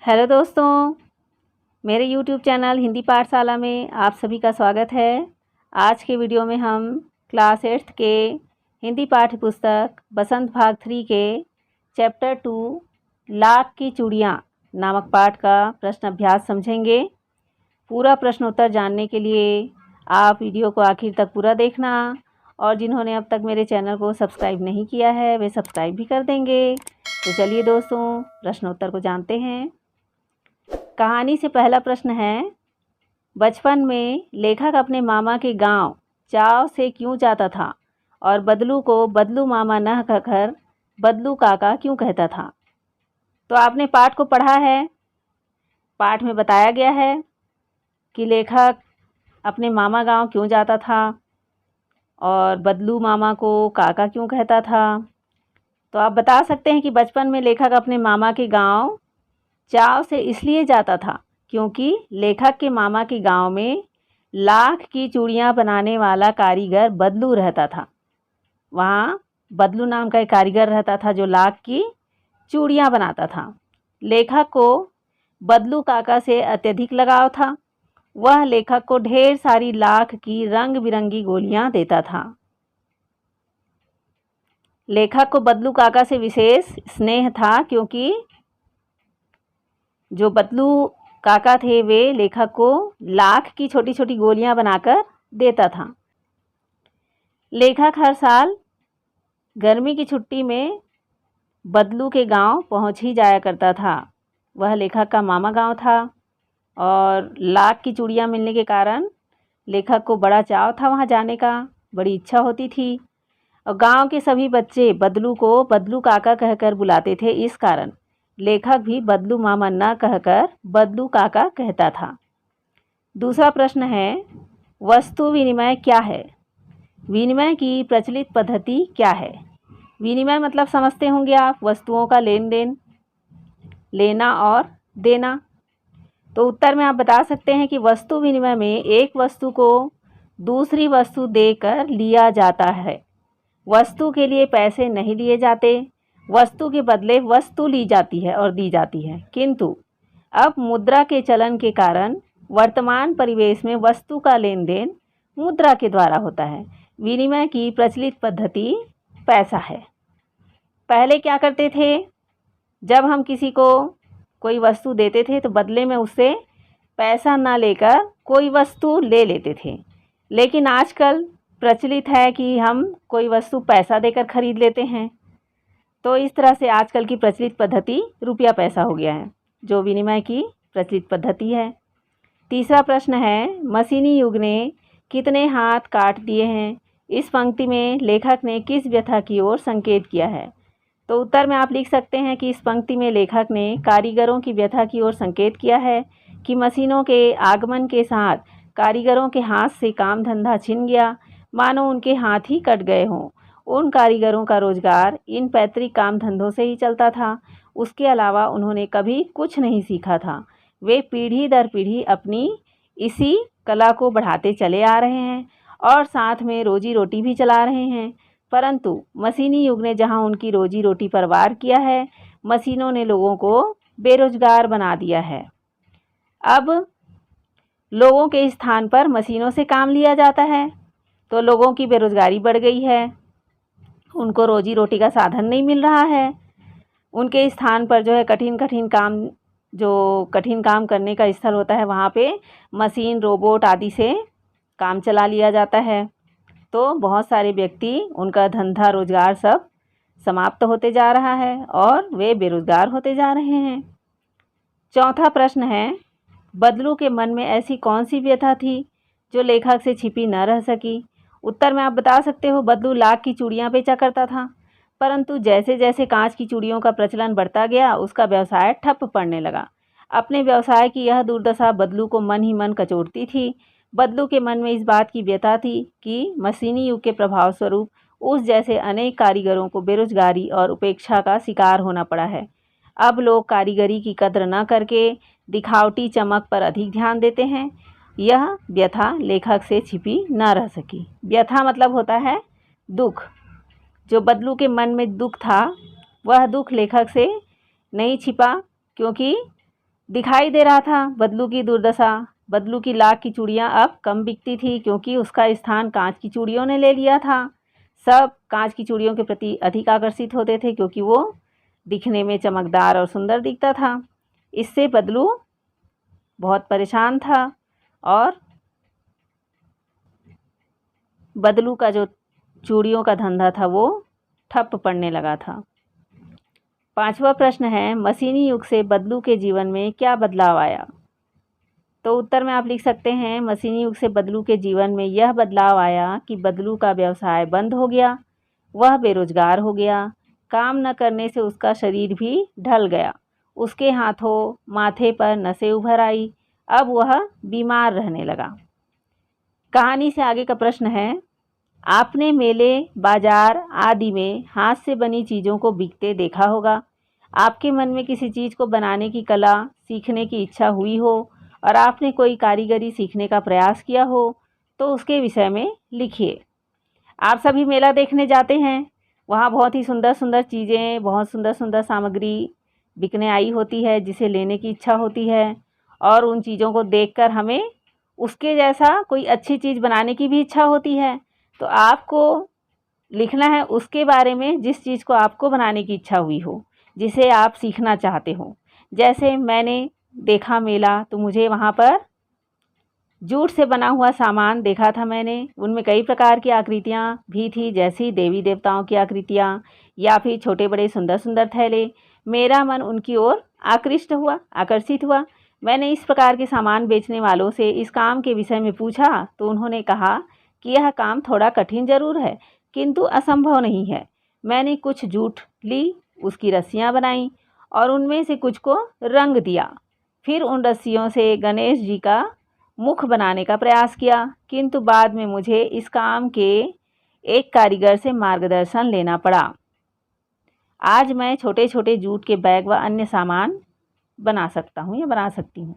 Hello दोस्तों, मेरे YouTube channel Hindi पाठशाला में आप सभी का स्वागत है। आज के वीडियो में हम क्लास 8th के हिंदी पाठ्य पुस्तक बसंत भाग 3 के चैप्टर 2 लाख की चूड़ियाँ नामक पाठ का प्रश्न अभ्यास समझेंगे। पूरा प्रश्न उत्तर जानने के लिए आप वीडियो को आखिर तक पूरा देखना और जिन्होंने अब तक मेरे चैनल को सब्सक्राइब नहीं किया है वे सब्सक्राइब भी कर देंगे। तो चलिए दोस्तों, प्रश्न उत्तर को जानते हैं। कहानी से पहला प्रश्न है, बचपन में लेखक अपने मामा के गांव चाव से क्यों जाता था और बदलू को बदलू मामा न कहकर बदलू काका क्यों कहता था। तो आपने पाठ को पढ़ा है। पाठ में बताया गया है कि लेखक अपने मामा गांव क्यों जाता था और बदलू मामा को काका क्यों कहता था। तो आप बता सकते हैं कि बचपन में लेखक अपने मामा के गांव चाव से इसलिए जाता था क्योंकि लेखक के मामा के गांव में लाख की चूड़ियाँ बनाने वाला कारीगर बदलू रहता था। वहाँ बदलू नाम का एक कारीगर रहता था जो लाख की चूड़ियाँ बनाता था। लेखक को बदलू काका से अत्यधिक लगाव था। वह लेखक को ढेर सारी लाख की रंग बिरंगी गोलियाँ देता था। लेखक को बदलू काका से विशेष स्नेह था क्योंकि जो बदलू काका थे वे लेखक को लाख की छोटी छोटी गोलियां बनाकर देता था। लेखक हर साल गर्मी की छुट्टी में बदलू के गांव पहुंच ही जाया करता था। वह लेखक का मामा गांव था और लाख की चूड़ियां मिलने के कारण लेखक को बड़ा चाव था वहां जाने का, बड़ी इच्छा होती थी। और गांव के सभी बच्चे बदलू को बदलू काका कहकर बुलाते थे। इस कारण लेखक भी बदलू मामा न कहकर बदलू काका कहता था। दूसरा प्रश्न है, वस्तु विनिमय क्या है। विनिमय की प्रचलित पद्धति क्या है। विनिमय मतलब समझते होंगे आप, वस्तुओं का लेन देन, लेना और देना। तो उत्तर में आप बता सकते हैं कि वस्तु विनिमय में एक वस्तु को दूसरी वस्तु देकर लिया जाता है। वस्तु के लिए पैसे नहीं लिए जाते, वस्तु के बदले वस्तु ली जाती है और दी जाती है। किंतु अब मुद्रा के चलन के कारण वर्तमान परिवेश में वस्तु का लेन देन मुद्रा के द्वारा होता है। विनिमय की प्रचलित पद्धति पैसा है। पहले क्या करते थे, जब हम किसी को कोई वस्तु देते थे तो बदले में उससे पैसा ना लेकर कोई वस्तु ले लेते थे। लेकिन आजकल प्रचलित है कि हम कोई वस्तु पैसा देकर खरीद लेते हैं। तो इस तरह से आजकल की प्रचलित पद्धति रुपया पैसा हो गया है, जो विनिमय की प्रचलित पद्धति है। तीसरा प्रश्न है, मशीनी युग ने कितने हाथ काट दिए हैं। इस पंक्ति में लेखक ने किस व्यथा की ओर संकेत किया है। तो उत्तर में आप लिख सकते हैं कि इस पंक्ति में लेखक ने कारीगरों की व्यथा की ओर संकेत किया है कि मशीनों के आगमन के साथ कारीगरों के हाथ से काम धंधा छिन गया, मानो उनके हाथ ही कट गए हों। उन कारीगरों का रोजगार इन पैतृक काम धंधों से ही चलता था। उसके अलावा उन्होंने कभी कुछ नहीं सीखा था। वे पीढ़ी दर पीढ़ी अपनी इसी कला को बढ़ाते चले आ रहे हैं और साथ में रोजी रोटी भी चला रहे हैं। परंतु मशीनी युग ने जहां उनकी रोजी रोटी पर वार किया है, मशीनों ने लोगों को बेरोजगार बना दिया है। अब लोगों के स्थान पर मशीनों से काम लिया जाता है तो लोगों की बेरोजगारी बढ़ गई है। उनको रोजी रोटी का साधन नहीं मिल रहा है। उनके स्थान पर जो है कठिन काम करने का स्थल होता है, वहाँ पे मशीन, रोबोट आदि से काम चला लिया जाता है। तो बहुत सारे व्यक्ति, उनका धंधा रोजगार सब समाप्त होते जा रहा है और वे बेरोजगार होते जा रहे हैं। चौथा प्रश्न है, बदलू के मन में ऐसी कौन सी व्यथा थी जो लेखक से छिपी न रह सकी। उत्तर में आप बता सकते हो, बदलू लाख की चूड़ियाँ बेचा करता था, परंतु जैसे जैसे कांच की चूड़ियों का प्रचलन बढ़ता गया उसका व्यवसाय ठप पड़ने लगा। अपने व्यवसाय की यह दुर्दशा बदलू को मन ही मन कचोटती थी। बदलू के मन में इस बात की व्यथा थी कि मशीनी युग के प्रभाव स्वरूप उस जैसे अनेक कारीगरों को बेरोजगारी और उपेक्षा का शिकार होना पड़ा है। अब लोग कारीगरी की कद्र न करके दिखावटी चमक पर अधिक ध्यान देते हैं। यह व्यथा लेखक से छिपी न रह सकी। व्यथा मतलब होता है दुख। जो बदलू के मन में दुख था वह दुख लेखक से नहीं छिपा, क्योंकि दिखाई दे रहा था बदलू की दुर्दशा। बदलू की लाख की चूड़ियाँ अब कम बिकती थी क्योंकि उसका स्थान कांच की चूड़ियों ने ले लिया था। सब कांच की चूड़ियों के प्रति अधिक आकर्षित होते थे क्योंकि वो दिखने में चमकदार और सुंदर दिखता था। इससे बदलू बहुत परेशान था और बदलू का जो चूड़ियों का धंधा था वो ठप पड़ने लगा था। 5वां प्रश्न है, मशीनी युग से बदलू के जीवन में क्या बदलाव आया? तो उत्तर में आप लिख सकते हैं, मशीनी युग से बदलू के जीवन में यह बदलाव आया कि बदलू का व्यवसाय बंद हो गया, वह बेरोजगार हो गया। काम न करने से उसका शरीर भी ढल गया, उसके हाथों माथे पर नसें उभर आई, अब वह बीमार रहने लगा। कहानी से आगे का प्रश्न है, आपने मेले, बाजार आदि में हाथ से बनी चीज़ों को बिकते देखा होगा। आपके मन में किसी चीज़ को बनाने की कला सीखने की इच्छा हुई हो और आपने कोई कारीगरी सीखने का प्रयास किया हो तो उसके विषय में लिखिए। आप सभी मेला देखने जाते हैं, वहाँ बहुत ही सुंदर सुंदर चीज़ें, बहुत सुंदर सुंदर सामग्री बिकने आई होती है जिसे लेने की इच्छा होती है और उन चीज़ों को देखकर हमें उसके जैसा कोई अच्छी चीज़ बनाने की भी इच्छा होती है। तो आपको लिखना है उसके बारे में जिस चीज़ को आपको बनाने की इच्छा हुई हो, जिसे आप सीखना चाहते हो। जैसे मैंने देखा मेला तो मुझे वहाँ पर जूट से बना हुआ सामान देखा था मैंने। उनमें कई प्रकार की आकृतियाँ भी थी, जैसी देवी देवताओं की आकृतियाँ या फिर छोटे बड़े सुंदर सुंदर थैले। मेरा मन उनकी ओर आकर्षित हुआ। मैंने इस प्रकार के सामान बेचने वालों से इस काम के विषय में पूछा तो उन्होंने कहा कि यह काम थोड़ा कठिन ज़रूर है किंतु असंभव नहीं है। मैंने कुछ जूट ली, उसकी रस्सियाँ बनाई और उनमें से कुछ को रंग दिया। फिर उन रस्सियों से गणेश जी का मुख बनाने का प्रयास किया, किंतु बाद में मुझे इस काम के एक कारीगर से मार्गदर्शन लेना पड़ा। आज मैं छोटे छोटे जूट के बैग व अन्य सामान बना सकता हूँ या बना सकती हूँ।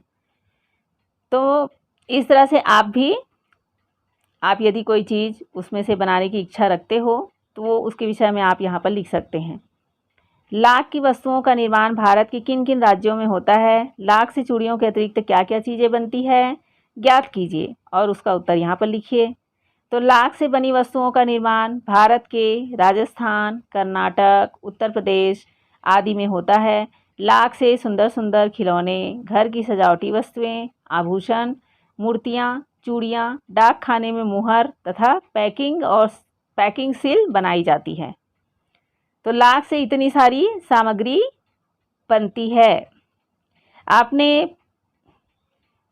तो इस तरह से आप यदि कोई चीज़ उसमें से बनाने की इच्छा रखते हो तो वो उसके विषय में आप यहाँ पर लिख सकते हैं। लाख की वस्तुओं का निर्माण भारत के किन किन राज्यों में होता है? लाख से चूड़ियों के अतिरिक्त क्या क्या चीज़ें बनती है, ज्ञात कीजिए और उसका उत्तर यहाँ पर लिखिए। तो लाख से बनी वस्तुओं का निर्माण भारत के राजस्थान, कर्नाटक, उत्तर प्रदेश आदि में होता है। लाख से सुंदर सुंदर खिलौने, घर की सजावटी वस्तुएं, आभूषण, मूर्तियाँ, चूड़ियाँ, डाक खाने में मुहर तथा पैकिंग सील बनाई जाती है। तो लाख से इतनी सारी सामग्री बनती है। आपने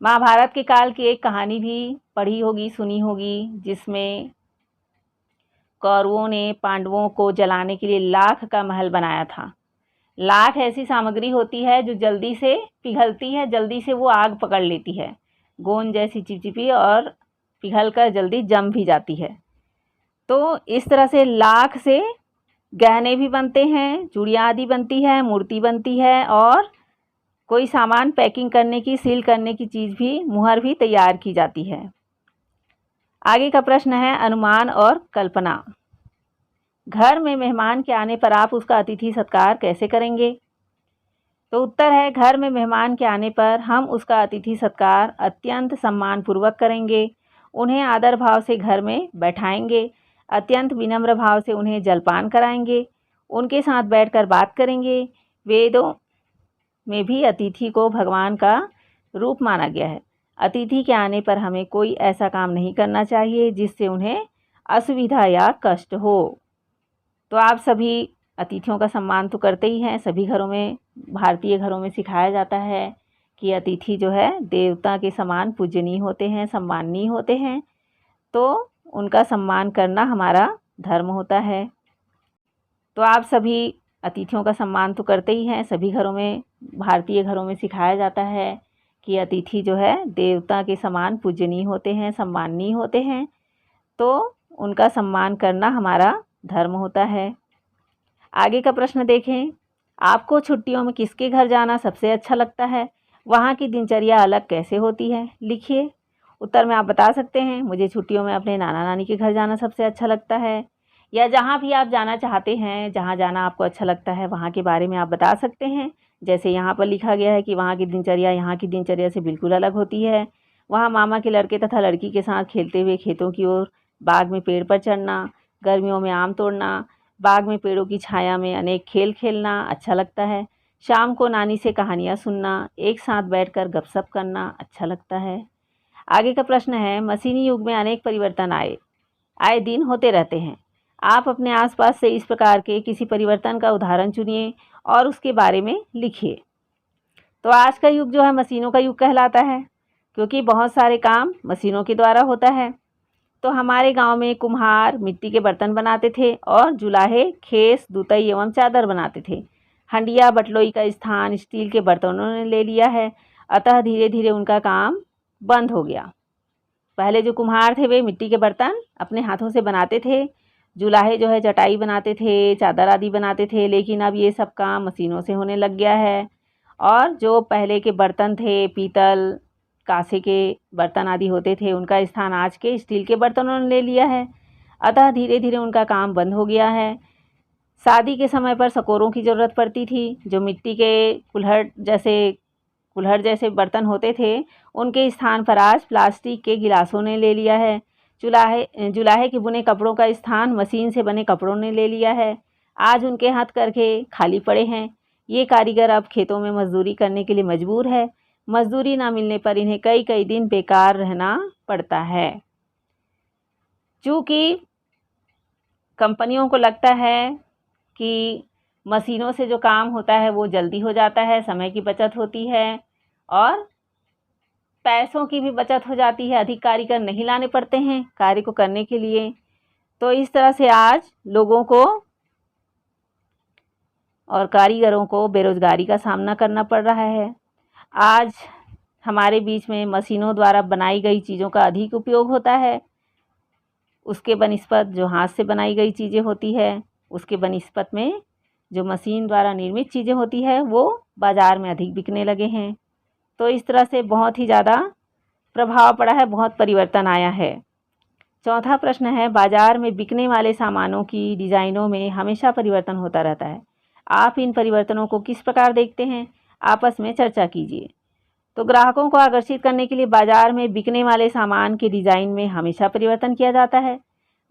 महाभारत के काल की एक कहानी भी पढ़ी होगी, सुनी होगी, जिसमें कौरवों ने पांडवों को जलाने के लिए लाख का महल बनाया था। लाख ऐसी सामग्री होती है जो जल्दी से पिघलती है, जल्दी से वो आग पकड़ लेती है, गोंद जैसी चिपचिपी, और पिघलकर जल्दी जम भी जाती है। तो इस तरह से लाख से गहने भी बनते हैं, चूड़ियाँ आदि बनती है, मूर्ति बनती है और कोई सामान पैकिंग करने की, सील करने की चीज़ भी, मुहर भी तैयार की जाती है। आगे का प्रश्न है, अनुमान और कल्पना। घर में मेहमान के आने पर आप उसका अतिथि सत्कार कैसे करेंगे? तो उत्तर है, घर में मेहमान के आने पर हम उसका अतिथि सत्कार अत्यंत सम्मानपूर्वक करेंगे। उन्हें आदर भाव से घर में बैठाएंगे, अत्यंत विनम्र भाव से उन्हें जलपान कराएंगे, उनके साथ बैठकर बात करेंगे। वेदों में भी अतिथि को भगवान का रूप माना गया है। अतिथि के आने पर हमें कोई ऐसा काम नहीं करना चाहिए जिससे उन्हें असुविधा या कष्ट हो। तो आप सभी अतिथियों का सम्मान तो करते ही हैं। सभी घरों में, भारतीय घरों में सिखाया जाता है कि अतिथि जो है देवता के समान पूजनीय होते हैं, सम्माननीय होते हैं। तो उनका सम्मान करना हमारा धर्म होता है। तो आप सभी अतिथियों का सम्मान तो करते ही हैं। सभी घरों में, भारतीय घरों में सिखाया जाता है कि अतिथि जो है देवता के समान पूजनीय होते हैं, सम्माननीय होते हैं। तो उनका सम्मान करना हमारा धर्म होता है। आगे का प्रश्न देखें, आपको छुट्टियों में किसके घर जाना सबसे अच्छा लगता है? वहाँ की दिनचर्या अलग कैसे होती है? लिखिए। उत्तर में आप बता सकते हैं, मुझे छुट्टियों में अपने नाना नानी के घर जाना सबसे अच्छा लगता है। या जहाँ भी आप जाना चाहते हैं, जहाँ जाना आपको अच्छा लगता है, वहाँ के बारे में आप बता सकते हैं। जैसे यहाँ पर लिखा गया है कि वहाँ की दिनचर्या यहाँ की दिनचर्या से बिल्कुल अलग होती है। वहाँ मामा के लड़के तथा लड़की के साथ खेलते हुए खेतों की ओर, बाग में पेड़ पर चढ़ना, गर्मियों में आम तोड़ना, बाग में पेड़ों की छाया में अनेक खेल खेलना अच्छा लगता है। शाम को नानी से कहानियाँ सुनना, एक साथ बैठकर गपशप करना अच्छा लगता है। आगे का प्रश्न है, मशीनी युग में अनेक परिवर्तन आए दिन होते रहते हैं। आप अपने आसपास से इस प्रकार के किसी परिवर्तन का उदाहरण चुनिए और उसके बारे में लिखिए। तो आज का युग जो है मशीनों का युग कहलाता है, क्योंकि बहुत सारे काम मशीनों के द्वारा होता है। तो हमारे गांव में कुम्हार मिट्टी के बर्तन बनाते थे और जुलाहे खेस, दुतई एवं चादर बनाते थे। हंडिया बटलोई का स्थान स्टील के बर्तनों ने ले लिया है, अतः धीरे धीरे उनका काम बंद हो गया। पहले जो कुम्हार थे वे मिट्टी के बर्तन अपने हाथों से बनाते थे, जुलाहे जो है चटाई बनाते थे, चादर आदि बनाते थे, लेकिन अब ये सब काम मशीनों से होने लग गया है। और जो पहले के बर्तन थे, पीतल कांसे के बर्तन आदि होते थे, उनका स्थान आज के स्टील के बर्तनों ने ले लिया है, अतः धीरे धीरे उनका काम बंद हो गया है। शादी के समय पर सकोरों की ज़रूरत पड़ती थी, जो मिट्टी के कुल्हड़ जैसे बर्तन होते थे, उनके स्थान पर आज प्लास्टिक के गिलासों ने ले लिया है। जुलाहे के बुने कपड़ों का स्थान मशीन से बने कपड़ों ने ले लिया है। आज उनके हाथ करके खाली पड़े हैं। ये कारीगर अब खेतों में मजदूरी करने के लिए मजबूर है। मजदूरी ना मिलने पर इन्हें कई कई दिन बेकार रहना पड़ता है। चूँकि कंपनियों को लगता है कि मशीनों से जो काम होता है वो जल्दी हो जाता है, समय की बचत होती है और पैसों की भी बचत हो जाती है, अधिक कारीगर नहीं लाने पड़ते हैं कार्य को करने के लिए। तो इस तरह से आज लोगों को और कारीगरों को बेरोजगारी का सामना करना पड़ रहा है। आज हमारे बीच में मशीनों द्वारा बनाई गई चीज़ों का अधिक उपयोग होता है। उसके बनिस्पत जो हाथ से बनाई गई चीज़ें होती है, उसके बनिस्पत में जो मशीन द्वारा निर्मित चीज़ें होती है वो बाज़ार में अधिक बिकने लगे हैं। तो इस तरह से बहुत ही ज़्यादा प्रभाव पड़ा है, बहुत परिवर्तन आया है। चौथा प्रश्न है, बाज़ार में बिकने वाले सामानों की डिज़ाइनों में हमेशा परिवर्तन होता रहता है। आप इन परिवर्तनों को किस प्रकार देखते हैं, आपस में चर्चा कीजिए। तो ग्राहकों को आकर्षित करने के लिए बाज़ार में बिकने वाले सामान के डिज़ाइन में हमेशा परिवर्तन किया जाता है।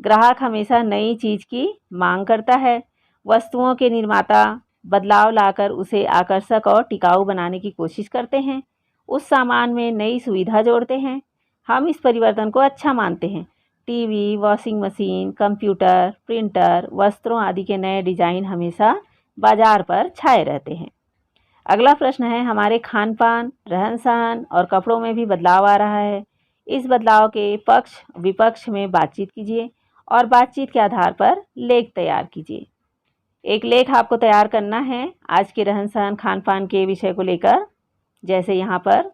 ग्राहक हमेशा नई चीज़ की मांग करता है। वस्तुओं के निर्माता बदलाव लाकर उसे आकर्षक और टिकाऊ बनाने की कोशिश करते हैं। उस सामान में नई सुविधा जोड़ते हैं। हम इस परिवर्तन को अच्छा मानते हैं। TV, washing machine, computer, printer, वस्त्रों आदि के नए डिज़ाइन हमेशा बाज़ार पर छाए रहते हैं। अगला प्रश्न है, हमारे खान पान, रहन सहन और कपड़ों में भी बदलाव आ रहा है। इस बदलाव के पक्ष विपक्ष में बातचीत कीजिए और बातचीत के आधार पर लेख तैयार कीजिए। एक लेख आपको तैयार करना है आज के रहन सहन खान पान के विषय को लेकर। जैसे यहाँ पर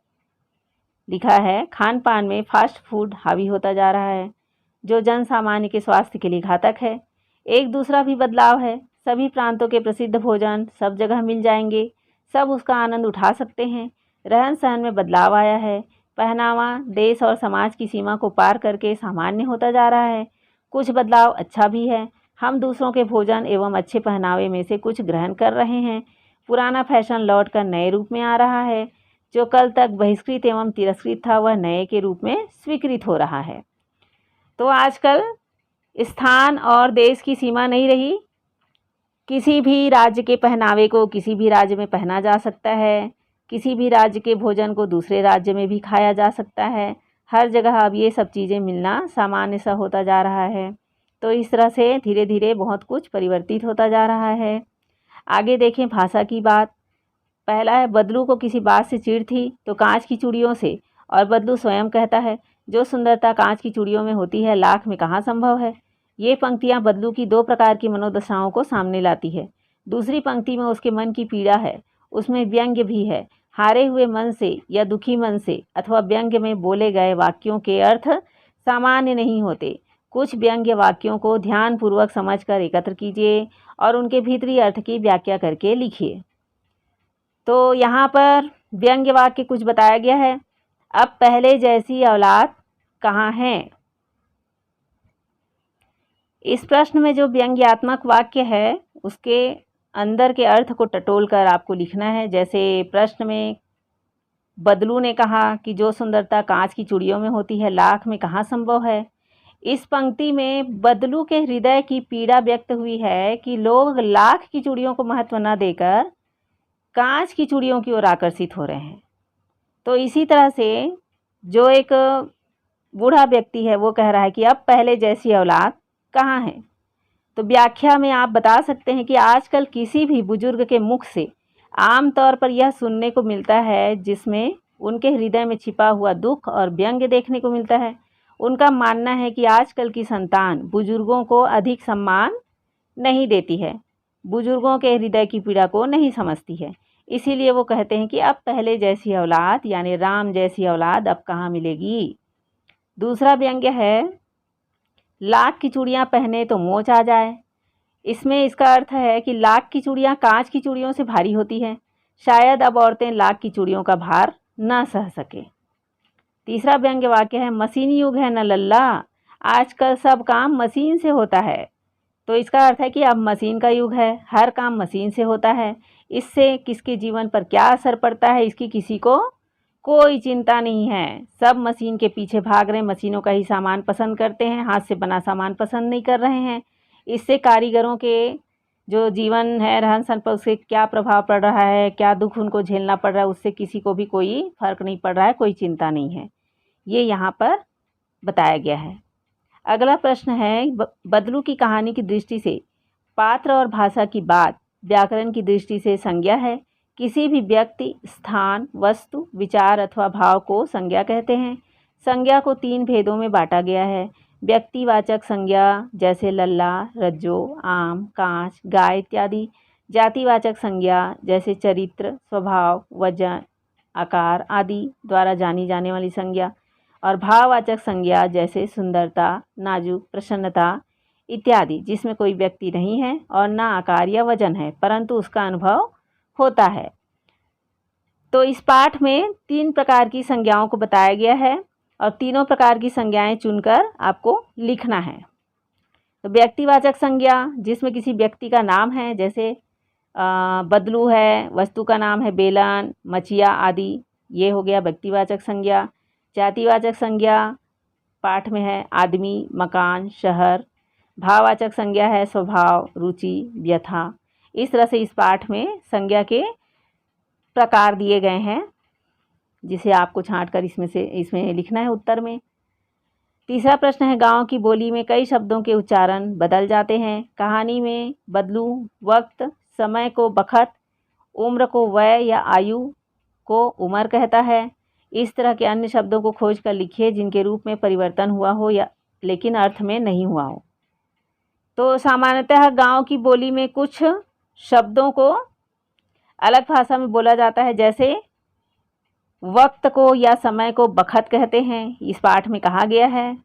लिखा है, खान पान में फास्ट फूड हावी होता जा रहा है, जो जन सामान्य के स्वास्थ्य के लिए घातक है। एक दूसरा भी बदलाव है, सभी प्रांतों के प्रसिद्ध भोजन सब जगह मिल जाएंगे, सब उसका आनंद उठा सकते हैं। रहन सहन में बदलाव आया है, पहनावा देश और समाज की सीमा को पार करके सामान्य होता जा रहा है। कुछ बदलाव अच्छा भी है, हम दूसरों के भोजन एवं अच्छे पहनावे में से कुछ ग्रहण कर रहे हैं। पुराना फैशन लौटकर नए रूप में आ रहा है, जो कल तक बहिष्कृत एवं तिरस्कृत था वह नए के रूप में स्वीकृत हो रहा है। तो आजकल स्थान और देश की सीमा नहीं रही, किसी भी राज्य के पहनावे को किसी भी राज्य में पहना जा सकता है, किसी भी राज्य के भोजन को दूसरे राज्य में भी खाया जा सकता है। हर जगह अब ये सब चीज़ें मिलना सामान्य सा होता जा रहा है। तो इस तरह से धीरे धीरे बहुत कुछ परिवर्तित होता जा रहा है। आगे देखें भाषा की बात। पहला है, बदलू को किसी बात से चिढ़ थी तो कांच की चूड़ियों से, और बदलू स्वयं कहता है, जो सुंदरता कांच की चूड़ियों में होती है लाख में कहाँ संभव है। ये पंक्तियाँ बदलू की दो प्रकार की मनोदशाओं को सामने लाती है। दूसरी पंक्ति में उसके मन की पीड़ा है, उसमें व्यंग्य भी है। हारे हुए मन से या दुखी मन से अथवा व्यंग्य में बोले गए वाक्यों के अर्थ सामान्य नहीं होते। कुछ व्यंग्य वाक्यों को ध्यानपूर्वक समझकर एकत्र कीजिए और उनके भीतरी अर्थ की व्याख्या करके लिखिए। तो यहाँ पर व्यंग्य वाक्य कुछ बताया गया है। अब पहले जैसी औलाद कहाँ है। इस प्रश्न में जो व्यंग्यात्मक वाक्य है उसके अंदर के अर्थ को टटोल कर आपको लिखना है। जैसे प्रश्न में बदलू ने कहा कि जो सुंदरता कांच की चूड़ियों में होती है, लाख में कहाँ संभव है। इस पंक्ति में बदलू के हृदय की पीड़ा व्यक्त हुई है कि लोग लाख की चूड़ियों को महत्व न देकर कांच की चूड़ियों की ओर आकर्षित हो रहे हैं। तो इसी तरह से जो एक बूढ़ा व्यक्ति है वो कह रहा है कि अब पहले जैसी औलाद कहाँ है। तो व्याख्या में आप बता सकते हैं कि आजकल किसी भी बुजुर्ग के मुख से आमतौर पर यह सुनने को मिलता है जिसमें उनके हृदय में छिपा हुआ दुख और व्यंग्य देखने को मिलता है। उनका मानना है कि आजकल की संतान बुजुर्गों को अधिक सम्मान नहीं देती है, बुजुर्गों के हृदय की पीड़ा को नहीं समझती है। इसीलिए वो कहते हैं कि अब पहले जैसी औलाद यानी राम जैसी औलाद अब कहाँ मिलेगी। दूसरा व्यंग्य है, लाख की चूड़ियाँ पहने तो मोच आ जाए। इसमें इसका अर्थ है कि लाख की चूड़ियाँ कांच की चूड़ियों से भारी होती हैं, शायद अब औरतें लाख की चूड़ियों का भार ना सह सके। तीसरा व्यंग्य वाक्य है, मशीनी युग है न लल्ला, आजकल सब काम मशीन से होता है। तो इसका अर्थ है कि अब मशीन का युग है, हर काम मशीन से होता है। इससे किसके जीवन पर क्या असर पड़ता है इसकी किसी को कोई चिंता नहीं है। सब मशीन के पीछे भाग रहे हैं, मशीनों का ही सामान पसंद करते हैं, हाथ से बना सामान पसंद नहीं कर रहे हैं। इससे कारीगरों के जो जीवन है रहन सहन पर उससे क्या प्रभाव पड़ रहा है, क्या दुख उनको झेलना पड़ रहा है, उससे किसी को भी कोई फ़र्क नहीं पड़ रहा है, कोई चिंता नहीं है। ये यहाँ पर बताया गया है। अगला प्रश्न है, बदलू की कहानी की दृष्टि से पात्र और भाषा की बात व्याकरण की दृष्टि से संज्ञा है। किसी भी व्यक्ति, स्थान, वस्तु, विचार अथवा भाव को संज्ञा कहते हैं। संज्ञा को 3 भेदों में बांटा गया है। व्यक्तिवाचक संज्ञा जैसे लल्ला, रज्जो, आम, कांच, गाय इत्यादि। जातिवाचक संज्ञा जैसे चरित्र, स्वभाव, वजन, आकार आदि द्वारा जानी जाने वाली संज्ञा। और भाववाचक संज्ञा जैसे सुंदरता, नाजुक, प्रसन्नता इत्यादि, जिसमें कोई व्यक्ति नहीं है और ना आकार या वजन है परंतु उसका अनुभव होता है। तो इस पाठ में 3 प्रकार की संज्ञाओं को बताया गया है और तीनों प्रकार की संज्ञाएं चुनकर आपको लिखना है। तो व्यक्तिवाचक संज्ञा जिसमें किसी व्यक्ति का नाम है, जैसे बदलू है, वस्तु का नाम है बेलन, मचिया आदि, ये हो गया व्यक्तिवाचक संज्ञा। जातिवाचक संज्ञा पाठ में है आदमी, मकान, शहर। भाववाचक संज्ञा है स्वभाव, रुचि, व्यथा। इस तरह से इस पाठ में संज्ञा के प्रकार दिए गए हैं जिसे आपको छांटकर इसमें लिखना है उत्तर में। तीसरा प्रश्न है, गांव की बोली में कई शब्दों के उच्चारण बदल जाते हैं। कहानी में बदलू वक्त, समय को बखत, उम्र को वय या आयु को उम्र कहता है। इस तरह के अन्य शब्दों को खोज कर लिखिए जिनके रूप में परिवर्तन हुआ हो या लेकिन अर्थ में नहीं हुआ हो। तो सामान्यतः गांव की बोली में कुछ शब्दों को अलग भाषा में बोला जाता है, जैसे वक्त को या समय को बखत कहते हैं, इस पाठ में कहा गया है।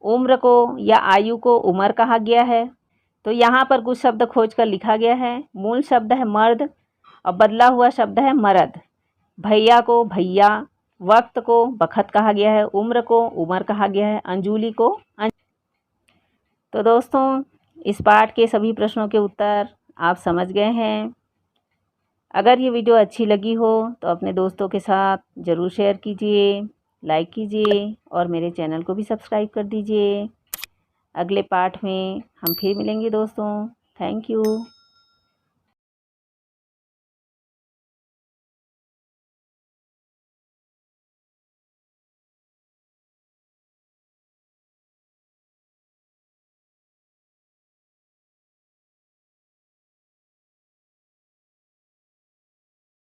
उम्र को या आयु को उम्र कहा गया है। तो यहाँ पर कुछ शब्द खोज कर लिखा गया है। मूल शब्द है मर्द और बदला हुआ शब्द है मर्द। भैया को भैया, वक्त को बखत कहा गया है, उम्र को उम्र कहा गया है, अंजुली को तो दोस्तों इस पाठ के सभी प्रश्नों के उत्तर आप समझ गए हैं। अगर ये वीडियो अच्छी लगी हो तो अपने दोस्तों के साथ ज़रूर शेयर कीजिए, लाइक कीजिए और मेरे चैनल को भी सब्सक्राइब कर दीजिए। अगले पाठ में हम फिर मिलेंगे दोस्तों। Thank you.